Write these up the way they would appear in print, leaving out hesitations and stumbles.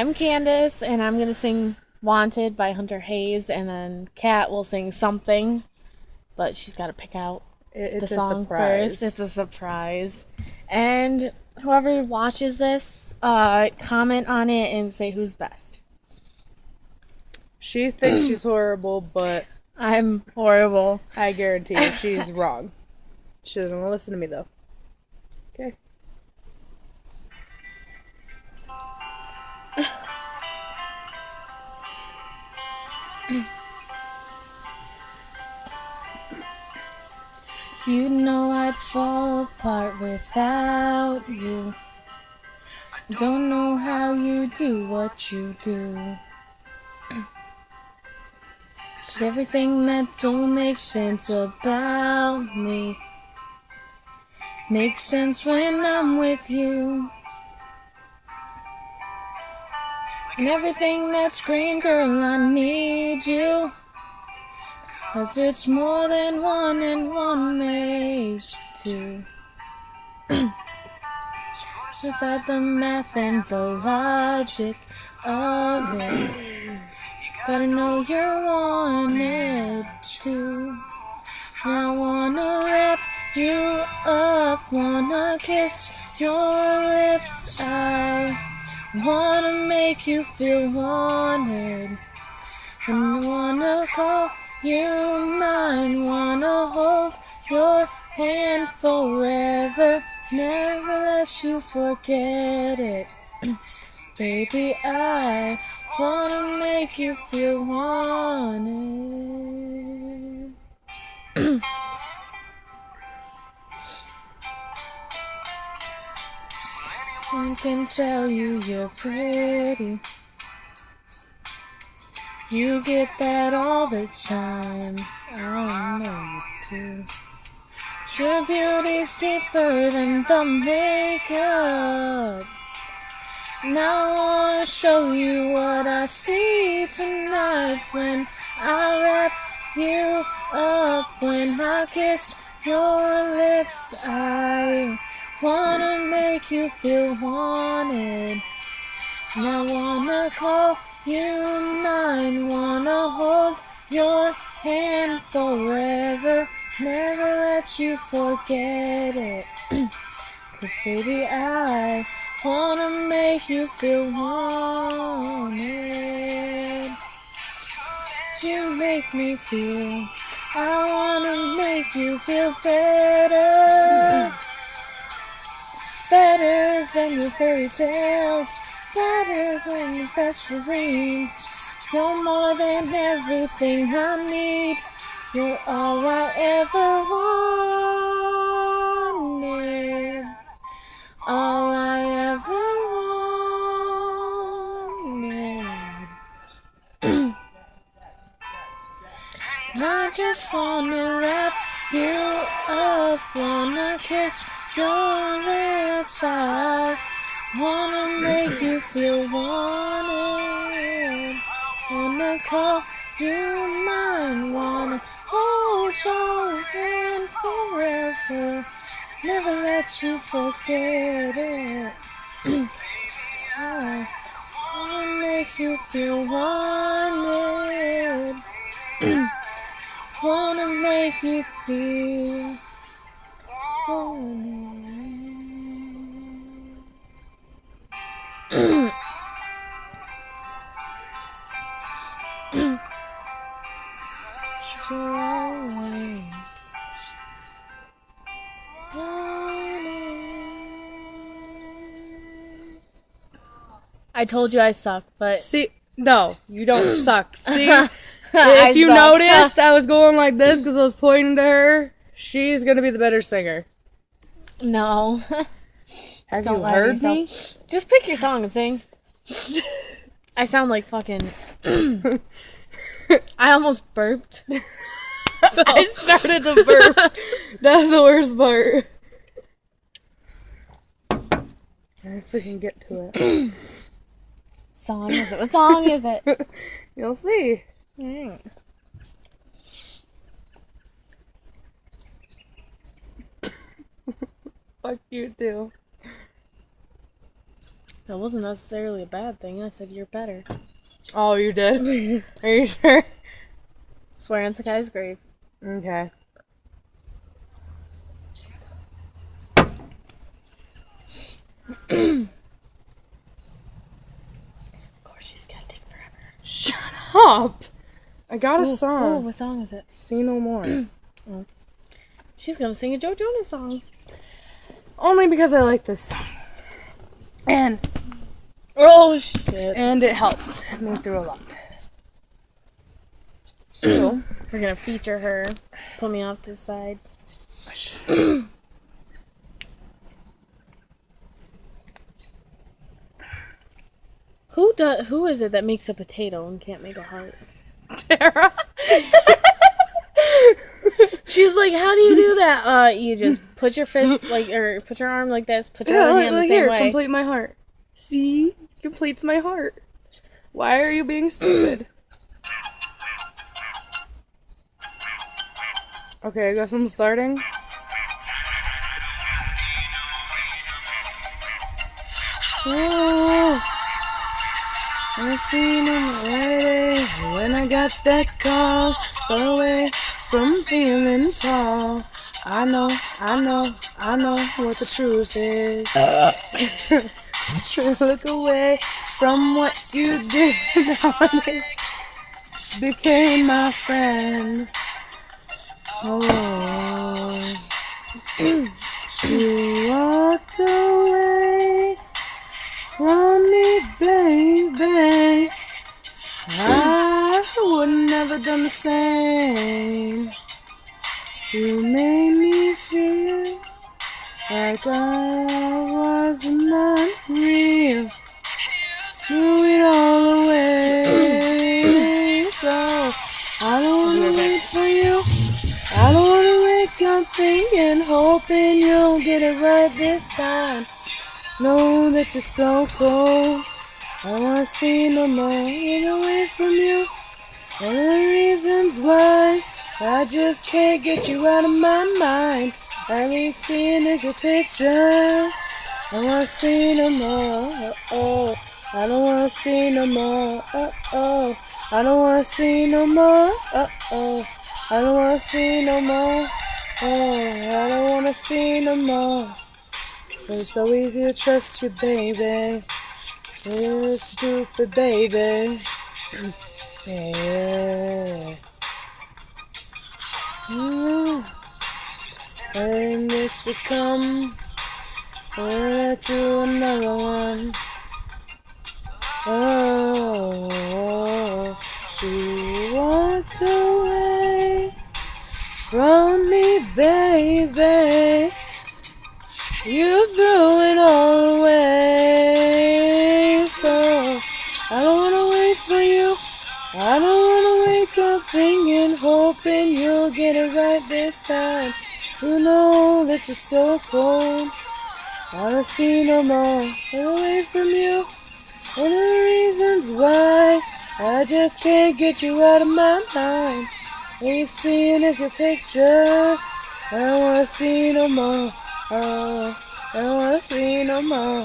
I'm Candice, and I'm going to sing Wanted by Hunter Hayes, and then Kat will sing something, but she's got to pick out the song first. It's a surprise. And whoever watches this, comment on it and say who's best. She thinks she's horrible, but I'm horrible. I guarantee you she's wrong. She doesn't want to listen to me, though. Okay. You know I'd fall apart without you. Don't know how you do what you do. Just everything that don't make sense about me makes sense when I'm with you. And everything that's green, girl, I need you. 'Cause it's more than one and one makes two. Without the math and the logic of it, gotta know you're wanted too. I wanna wrap you up, wanna kiss your lips. I wanna make you feel wanted, and wanna call you mine, wanna hold your hand forever, never let you forget it. Baby, I wanna make you feel wanted. I can tell you're pretty. You get that all the time. I know you do. Your beauty's deeper than the makeup. Now I wanna show you what I see tonight when I wrap you up, when I kiss your lips. I wanna make you feel wanted, and I wanna call you mine, wanna hold your hand forever, never let you forget it. 'Cause baby, I wanna make you feel wanted. You make me feel, I wanna make you feel better. Better than your fairy tales, better than your best dreams. You're more than everything I need. You're all I ever wanted. All I ever wanted. I just wanna wrap you up, wanna kiss your lips. I wanna make you feel wanted, wanna call you mine, wanna hold your hand forever, never let you forget it. I wanna make you feel wanted. Wanna make you feel wanted. You're always wanted. I told you I suck, but See, no, you don't suck. See, I if you suck. noticed, I was going like this because I was pointing to her. She's gonna be the better singer. No. Have Don't you lie to heard me? yourself. Just pick your song and sing. I sound like fucking. I almost burped. So. I started to burp. That was the worst part. I freaking get to it. Song is it? What song is it? You'll see. Alright. Fuck you too. That wasn't necessarily a bad thing. I said you're better. Oh, you did? Are you sure? Swear on Sakai's grave. Okay. Of course, she's gonna take forever. Shut up! I got a Oh, song. what song is it? See No More. She's gonna sing a Joe Jonas song. Only because I like this song. And Oh shit! it helped me through a lot. So, We're gonna feature her. Put me off this side. Who is it that makes a potato and can't make a heart? Tara. She's like, how do you do that? You just put your fist or put your arm like this, put your other hand the same way. Complete my heart. See? Completes my heart. Why are you being stupid? Okay, I guess I'm starting. Oh, I seen him Friday when I got that call, far away from feeling tall. I know what the truth is. Look away from what you did nowadays. Became my friend. Oh, you walked away from me, baby. I would never done the same. You made me feel like I was not real. Threw it all away. So I don't wanna wait for you. I don't wanna wake up thinking, hoping you'll get it right this time. Know that you're so cold. I don't wanna see no more. Get away from you. One of the reasons why I just can't get you out of my mind. I ain't seeing is your picture. I don't wanna see no more. Oh, I don't wanna see no more. Oh, I don't wanna see no more. Oh, I don't wanna see no more. Oh, I don't wanna see no more. It's so easy to trust you, baby. You're stupid, baby. Yeah. And this will come to another one. Oh, she walked away from me, baby. You threw it all away. So I don't wanna wait for you. I don't wanna wake up thinking, hoping you'll get it right this time. You know that you're so cold. I don't see no more. Get away from you. One of the reasons why I just can't get you out of my mind. All you seeing is your picture. I don't wanna see no more. Oh, I don't wanna see no more.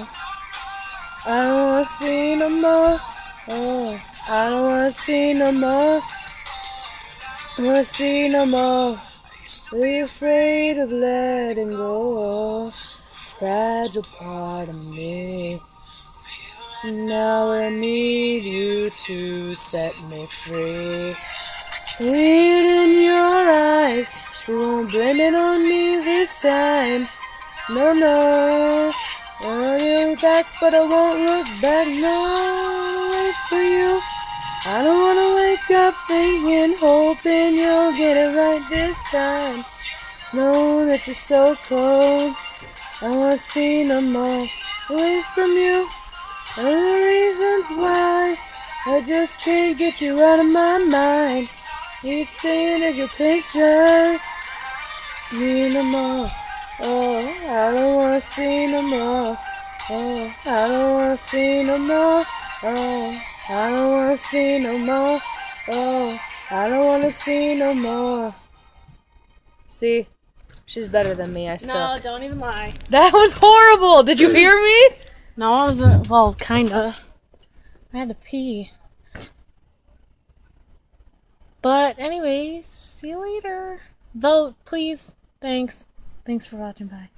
I don't wanna see no more. Oh, I don't wanna see no more. I don't wanna see no more. Are you afraid of letting go? Fragile part of me. Now I need you to set me free. Read in your eyes, you won't blame it on me this time. No, no, I'll look back, but I won't look back. No, I'll wait for you. I don't wanna wake up thinking, hoping you'll get it right this time. Know that you're so cold. I don't wanna see no more. Away from you. All the reasons why I just can't get you out of my mind. You've seen as your picture. Me no more. Oh, I don't wanna see no more. Oh, I don't wanna see no more. Oh, I don't wanna see no more. Oh, I don't wanna see no more. See? She's better than me, I suck. No, don't even lie. That was horrible! Did you hear me? No, I wasn't. Well, kinda. I had to pee. But, anyways, see you later. Vote, please. Thanks. Thanks for watching. Bye.